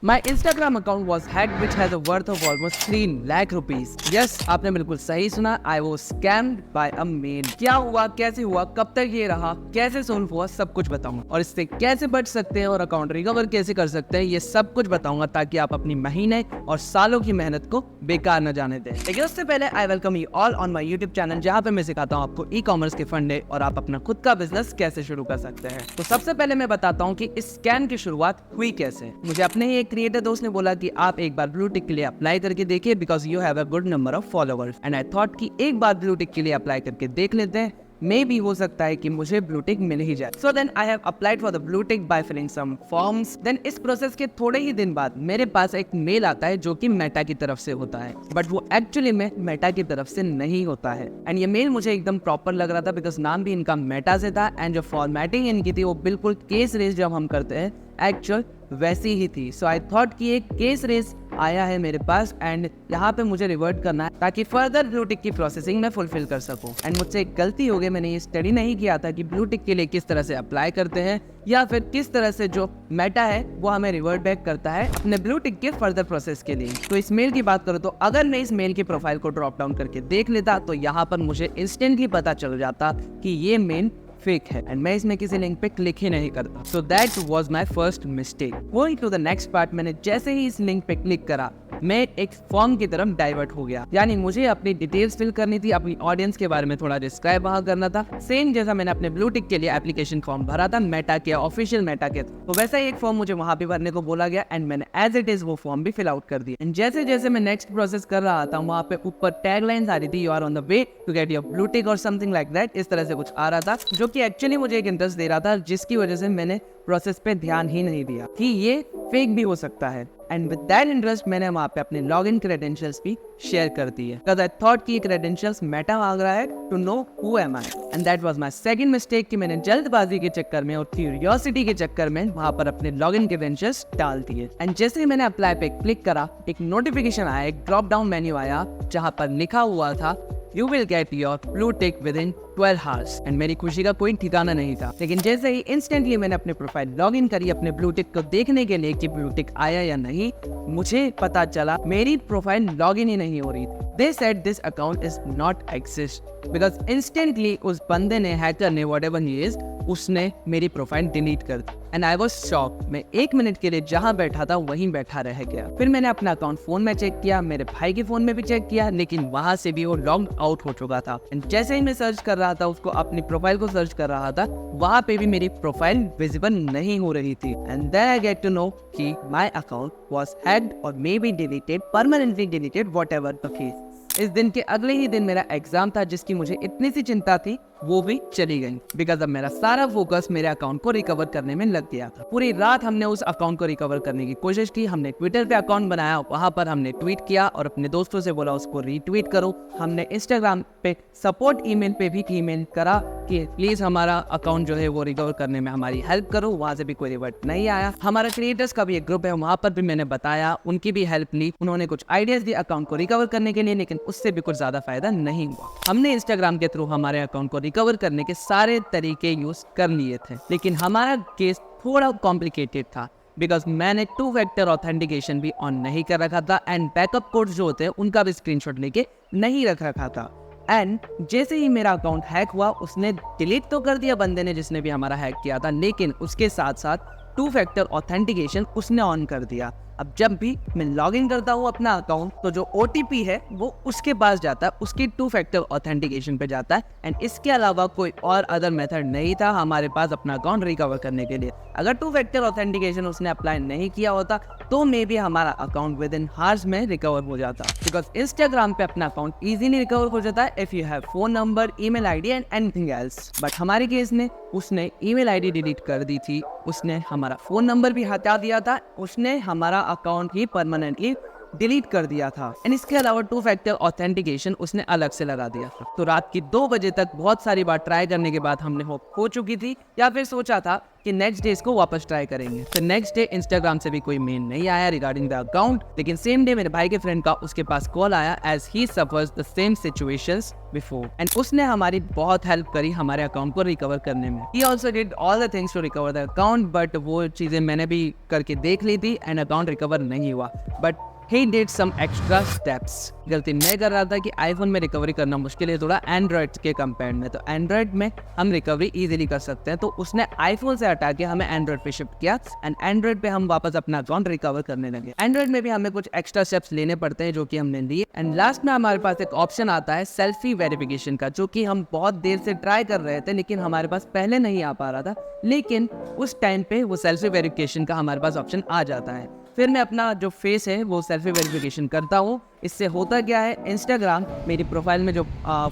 My Instagram account was hacked which has a worth of almost 3 lakh rupees. Yes, आपने बिल्कुल सही सुना. I was scammed by a mail. क्या हुआ, कैसे हुआ, कब तक ये रहा, कैसे सोल्व हुआ, सब कुछ बताऊंगा. और इससे कैसे बच सकते हैं और अकाउंट रिकवर कैसे कर सकते हैं, ये सब कुछ बताऊंगा ताकि आप अपनी महीने और सालों की मेहनत को बेकार न जाने दें. लेकिन उससे पहले I welcome you all on my YouTube channel, जहाँ पे मैं सिखाता हूँ आपको ई कॉमर्स के फंडे और आप अपना खुद का बिजनेस कैसे शुरू कर सकते हैं. तो सबसे पहले मैं बताता हूँ कि इस स्कैम की शुरुआत हुई कैसे. मुझे अपने ही एक क्रिएटर दोस्त ने बोला कि आप एक बार ब्लू टिक के लिए अप्लाई करके देखिए because you have a good number of followers. And I thought कि एक बार ब्लू टिक के लिए अप्लाई करके देख लेते हैं, मे भी हो सकता है कि मुझे ब्लू टिक मिल ही जाए. So then I have applied for the blue tick by filling some forms. Then इस प्रोसेस के थोड़े ही दिन बाद मेरे पास एक मेल आता है जो कि मेटा की तरफ से होता है, बट वो एक्चुअली में मेटा की तरफ से नहीं होता है. एंड ये मेल मुझे एकदम प्रॉपर लग रहा था बिकॉज नाम भी इनका मेटा से था एंड जो फॉर्मेटिंग इनकी थी वो बिल्कुल केस रेस जब हम करते हैं एक्चुअल वैसी ही थी. सो आई थॉट कि एक केस रेस आया है मेरे पास एंड यहाँ पे मुझे रिवर्ट करना है ताकि फर्दर ब्लू टिक की प्रोसेसिंग में फुलफिल कर सकूं. एंड मुझसे एक गलती हो गई, मैंने ये स्टडी नहीं किया था कि ब्लू टिक के लिए किस तरह से अप्लाई करते हैं या फिर किस तरह से जो मेटा है वो हमें रिवर्ट बैक करता है अपने ब्लू टिक के फर्दर प्रोसेस के लिए. तो इस मेल की बात करो तो अगर मैं इस मेल की प्रोफाइल को ड्रॉप डाउन करके देख लेता तो यहाँ पर मुझे इंस्टेंटली पता चल जाता कि ये मेल फेक है एंड मैं इसमें किसी लिंक पे क्लिक ही नहीं करता. So that was my first mistake. Going to the next part, मैंने जैसे ही इस लिंक पे क्लिक करा मैं एक फॉर्म की तरफ डाइवर्ट हो गया. यानी मुझे अपनी डिटेल्स फिल करनी थी, अपनी ऑडियंस के बारे में थोड़ा डिस्क्राइब वहां करना था, सेम जैसा मैंने अपने ब्लू टिक के लिए एप्लीकेशन फॉर्म भरा था मेटा के ऑफिशियल मेटा के. तो वैसा ही एक फॉर्म मुझे वहां पे भरने को बोला गया एंड मैंने एज इट इज वो फॉर्म भी फिल आउट कर दिया. एंड जैसे जैसे मैं नेक्स्ट प्रोसेस कर रहा था वहां पे ऊपर टैगलाइंस आ रही थी, you are on the way to get your blue tick और समथिंग लाइक दैट. इस तरह से कुछ आ रहा था जो कि एक्चुअली मुझे एक इंटरेस्ट दे रहा था, जिसकी वजह से मैंने प्रोसेस पे ध्यान ही नहीं दिया कि ये फेक भी हो सकता है. एंड विद दैट इंटरेस्ट मैंने वहाँ पे अपने लॉगिन क्रेडेंशियल्स भी शेयर कर दिए बिकॉज़ आई थॉट कि ये क्रेडेंशियल्स मेटा मांग रहा है to know who am I. And that was my second mistake कि मैंने जल्दबाजी के चक्कर में और क्यूरियोसिटी के चक्कर में वहाँ पर अपने लॉगिन क्रेडेंशियल्स डाल दिए. एंड जैसे ही मैंने अप्लाई पे क्लिक करा एक नोटिफिकेशन आया, एक ड्रॉप डाउन मेन्यू आया जहाँ पर लिखा हुआ था You will get your blue tick within 12 hours. And मेरी खुशी का कोई ठिकाना नहीं था. लेकिन जैसे ही इंस्टेंटली मैंने अपने प्रोफाइल लॉग इन करी अपने ब्लू टिक को देखने के लिए कि ब्लू टिक आया या नहीं, मुझे पता चला मेरी प्रोफाइल लॉग इन ही नहीं हो रही थी. They said this account is not exist because instantly उस बंदे ने, हैकर ने, whatever he is, उसने मेरी प्रोफाइल डिलीट कर दी. And I was shock. मैं 1 मिनट के लिए जहां बैठा था वहीं बैठा रह गया. फिर मैंने अपना अकाउंट फोन में चेक किया, मेरे भाई के फोन में भी चेक किया, लेकिन वहां से भी वो लॉग आउट हो चुका था. एंड जैसे ही मैं सर्च कर रहा था, उसको अपनी प्रोफाइल को सर्च कर रहा था, वहां पे भी मेरी प्रोफाइल विजिबल नहीं हो रही थी. And then I get to know कि माय अकाउंट वाज हैक्ड और may be deleted, permanently deleted, whatever the case. इस दिन के अगले ही दिन मेरा एग्जाम था जिसकी मुझे इतनी सी चिंता थी वो भी चली गई बिकॉज अब मेरा सारा फोकस मेरे अकाउंट को रिकवर करने में लग गया था. पूरी रात हमने उस अकाउंट को रिकवर करने की कोशिश की. हमने ट्विटर पे अकाउंट बनाया, वहां पर हमने ट्वीट किया और अपने दोस्तों से बोला उसको रीट्वीट करो. हमने इंस्टाग्राम पे सपोर्ट ईमेल पे भी ईमेल करा कि प्लीज हमारा अकाउंट जो है वो रिकवर करने में हमारी हेल्प करो. वहां से भी कोई रिवर्ट नहीं आया. हमारा क्रिएटर्स का भी एक ग्रुप है, वहां पर भी मैंने बताया, उनकी भी हेल्प ली. उन्होंने कुछ आइडियाज दिए अकाउंट को रिकवर करने के लिए, लेकिन उससे भी कुछ ज्यादा फायदा नहीं हुआ. हमने इंस्टाग्राम के थ्रू हमारे अकाउंट को रिकवर करने के सारे तरीके यूज कर लिए थे, लेकिन हमारा केस थोड़ा कॉम्प्लिकेटेड था बिकॉज मैंने 2 फैक्टर ऑथेंटिकेशन भी ऑन नहीं कर रखा था एंड बैकअप कोड जो होते हैं उनका भी स्क्रीनशॉट लेके नहीं रख रखा था. एंड जैसे ही मेरा अकाउंट हैक हुआ, उसने डिलीट तो कर दिया बंदे ने जिसने भी हमारा हैक किया था, लेकिन उसके साथ साथ 2 फैक्टर ऑथेंटिकेशन उसने ऑन कर दिया. अब जब भी मैं लॉगिन करता हूँ अपना अकाउंट तो जो OTP है वो उसके पास जाता है, उसकी 2 फैक्टर ऑथेंटिकेशन पे जाता है. एंड इसके अलावा कोई और अदर मेथड नहीं था हमारे पास अपना अकाउंट रिकवर करने के लिए. अगर 2 फैक्टर ऑथेंटिकेशन उसने अप्लाई नहीं किया होता तो मे बी हमारा अकाउंट विद इन हार्स में रिकवर हो जाता बिकॉज इंस्टाग्राम पे अपना अकाउंट इजीली रिकवर हो जाता है if you have phone number, email ID and anything else. But हमारे केस में उसने ईमेल आईडी डिलीट कर दी थी, उसने हमारा फोन नंबर भी हटा दिया था, उसने हमारा अकाउंट ही परमानेंटली डिलीट कर दिया था। एंड इसके अलावा 2 फैक्टर ऑथेंटिकेशन उसने अलग से लगा दिया था। तो रात की 2 बजे तक बहुत सारी बार ट्राई करने के बाद हमने होप हो चुकी थी, या फिर सोचा था कि नेक्स्ट डे इसको वापस ट्राई करेंगे। तो नेक्स्ट डे इंस्टाग्राम से भी कोई मेल नहीं आया रिगार्डिंग द अकाउंट, लेकिन सेम डे मेरे भाई के फ्रेंड का उसके पास कॉल आया as he suffers the same situations before, and उसने हमारी बहुत हेल्प करी हमारे अकाउंट को रिकवर करने में। He also did all the things to recover the account, but वो चीजें मैंने भी करके देख ली थी एंड अकाउंट रिकवर नहीं हुआ। But he did some extra steps। गलती मैं कर रहा था कि आईफोन में रिकवरी करना मुश्किल है थोड़ा एंड्रॉइड के कंपेयर में, तो एंड्रॉइड में हम रिकवरी इजीली कर सकते हैं। तो उसने आईफोन से हटा के हमें एंड्रॉइड पे शिफ्ट किया एंड एंड्रॉइड पे हम वापस अपना अकाउंट रिकवर करने लगे। एंड्रॉइड में भी हमें कुछ एक्स्ट्रा स्टेप्स लेने पड़ते हैं जो कि हमने लिए। एंड लास्ट में हमारे पास एक ऑप्शन आता है सेल्फी वेरिफिकेशन का, जो कि हम बहुत देर से ट्राई कर रहे थे लेकिन हमारे पास पहले नहीं आ पा रहा था, लेकिन उस टाइम पे वो सेल्फी वेरिफिकेशन का हमारे पास ऑप्शन आ जाता है। फिर मैं अपना जो फेस है वो सेल्फी वेरिफिकेशन करता हूँ। इससे होता क्या है, इंस्टाग्राम मेरी प्रोफाइल में जो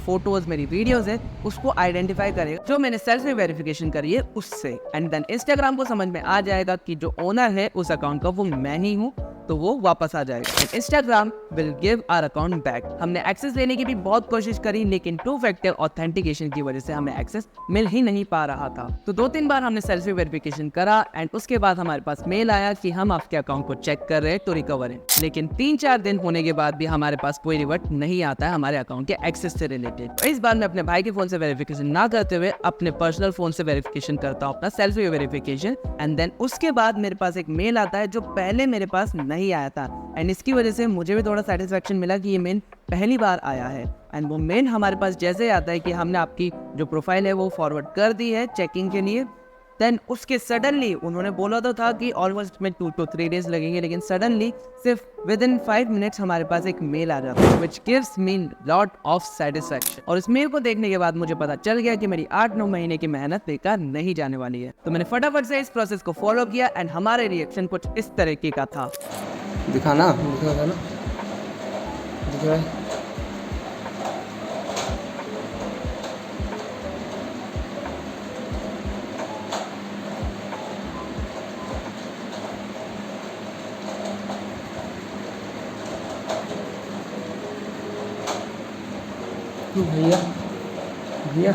फोटोज मेरी वीडियोस है उसको आइडेंटिफाई करेगा जो मैंने सेल्फी वेरिफिकेशन करी है उससे, एंड देन इंस्टाग्राम को समझ में आ जाएगा कि जो ओनर है उस अकाउंट का वो मैं ही हूँ, तो वो वापस आ जाएगा। Instagram will give our account back. हमने एक्सेस लेने की भी बहुत कोशिश करी लेकिन 2 फैक्टर ऑथेंटिकेशन की वजह से हमें एक्सेस मिल ही नहीं पा रहा था। तो 2-3 बार हमने सेल्फी वेरिफिकेशन करा एंड उसके बाद हमारे पास मेल आया कि हम आपके अकाउंट को चेक कर रहे हैं तो रिकवर है। लेकिन 3-4 दिन होने के बाद भी हमारे पास कोई रिवर्ट नहीं आता है हमारे अकाउंट के एक्सेस से रिलेटेड। तो इस बार मैं अपने भाई के फोन से वेरिफिकेशन ना करते हुए अपने पर्सनल फोन से वेरिफिकेशन करता हूँ, अपना सेल्फी वेरिफिकेशन, एंड देन उसके बाद मेरे पास एक मेल आता है जो पहले मेरे पास नहीं आया था। एंड इसकी वजह से मुझे भी थोड़ा सेटिस्फेक्शन मिला कि ये मेल पहली बार आया है। एंड वो मेल हमारे पास जैसे आता है कि हमने आपकी जो प्रोफाइल है वो फॉरवर्ड कर दी है चेकिंग के लिए, देन उसके सडनली उन्होंने बोला तो था कि ऑलमोस्ट में 2 to 3 days लगेंगे, लेकिन सडनली सिर्फ विद इन 5 minutes हमारे पास एक मेल आ जाता है which gives me lot of satisfaction. और इस मेल को देखने के बाद मुझे पता चल गया कि मेरी 8-9 महीने की मेहनत बेकार नहीं जाने वाली है। तो मैंने फटाफट से इस प्रोसेस को फॉलो किया एंड हमारे रिएक्शन कुछ इस तरीके का था। दिखाना दिख रहा है। भैया भैया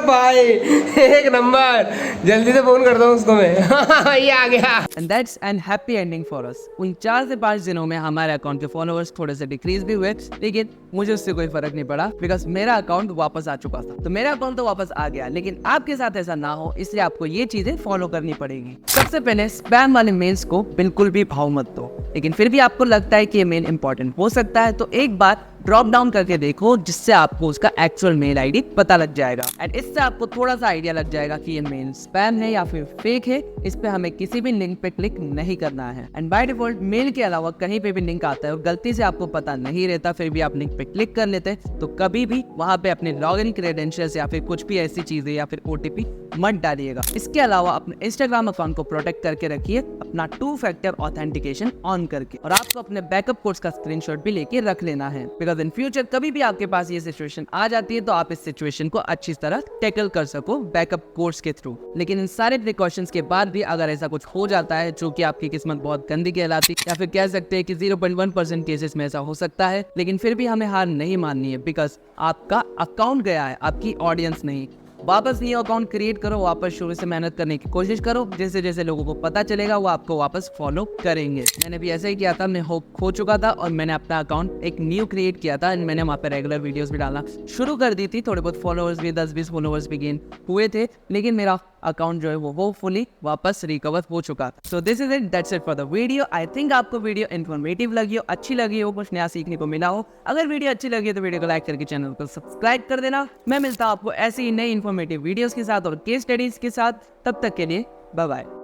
भाई एक नंबर, जल्दी से फोन करता हूँ उसको मैं। ये आ गया। And that's an happy ending for us। उन 4 से 5 दिनों में हमारे अकाउंट के फॉलोअर्स थोड़े से डिक्रीज भी हुए, लेकिन मुझे उससे कोई फर्क नहीं पड़ा बिकॉज मेरा अकाउंट वापस आ चुका था। तो मेरा अकाउंट तो वापस आ गया, लेकिन आपके साथ ऐसा ना हो इसलिए आपको ये चीजें फॉलो करनी पड़ेगी। सबसे पहले स्पैम वाले मेल्स को बिल्कुल भी भाव मत दो, लेकिन फिर भी आपको लगता है कि ये मेल इंपॉर्टेंट हो सकता है तो एक बार ड्रॉप डाउन करके देखो, जिससे आपको उसका एक्चुअल मेल आईडी पता लग जाएगा एंड इससे आपको थोड़ा सा आइडिया लग जाएगा कि ये मेल स्पैम है या फिर फेक है। इस पे हमें किसी भी लिंक पे क्लिक नहीं करना है। एंड बाय डिफॉल्ट मेल के अलावा कहीं पे भी लिंक आता है और गलती से आपको पता नहीं रहता फिर भी आप लिंक पे क्लिक कर लेते हैं, तो कभी भी वहां पे अपने लॉगिन क्रेडेंशियल्स या फिर कुछ भी ऐसी चीजें या फिर ओटीपी मत डालिएगा। इसके अलावा अपने इंस्टाग्राम अकाउंट को प्रोटेक्ट करके रखिए अपना 2 फैक्टर ऑथेंटिकेशन ऑन करके, और आपको अपने बैकअप कोड्स का स्क्रीनशॉट भी लेके रख लेना है बिकॉज इन फ्यूचर कभी भी आपके पास ये सिचुएशन आ जाती है तो आप इस सिचुएशन को अच्छी तरह टैकल कर सको बैकअप कोर्स के थ्रू। लेकिन इन सारे प्रिकॉशंस के बाद भी अगर ऐसा कुछ हो जाता है जो कि आपकी किस्मत बहुत गंदी कहलाती या फिर कह सकते हैं कि 0.1% केसेस में ऐसा हो सकता है, लेकिन फिर भी हमें हार नहीं माननी है बिकॉज आपका अकाउंट गया है, आपकी ऑडियंस नहीं। वापस न्यू अकाउंट क्रिएट करो, वापस शुरू से मेहनत करने की कोशिश करो, जैसे जैसे लोगों को पता चलेगा वो आपको वापस फॉलो करेंगे। मैंने भी ऐसा ही किया था, मैं होप खो चुका था और मैंने अपना अकाउंट एक न्यू क्रिएट किया था एंड मैंने वहाँ पे रेगुलर वीडियोस भी डालना शुरू कर दी थी। थोड़े बहुत फॉलोअर्स भी 10-20 फॉलोअर्स भी गेन हुए थे, लेकिन मेरा अकाउंट जो है वो होपफुली वापस रिकवर हो चुका था। So this is it, that's it for the video. I think आपको वीडियो इन्फॉर्मेटिव लगी हो, अच्छी लगी हो, कुछ नया सीखने को मिला हो। अगर वीडियो अच्छी लगी तो वीडियो को लाइक करके चैनल को सब्सक्राइब कर देना। मैं मिलता हूँ आपको ऐसी ही नई इन्फॉर्मेटिव वीडियोस के साथ और केस स्टडीज के साथ। तब तक के लिए बाय बाय।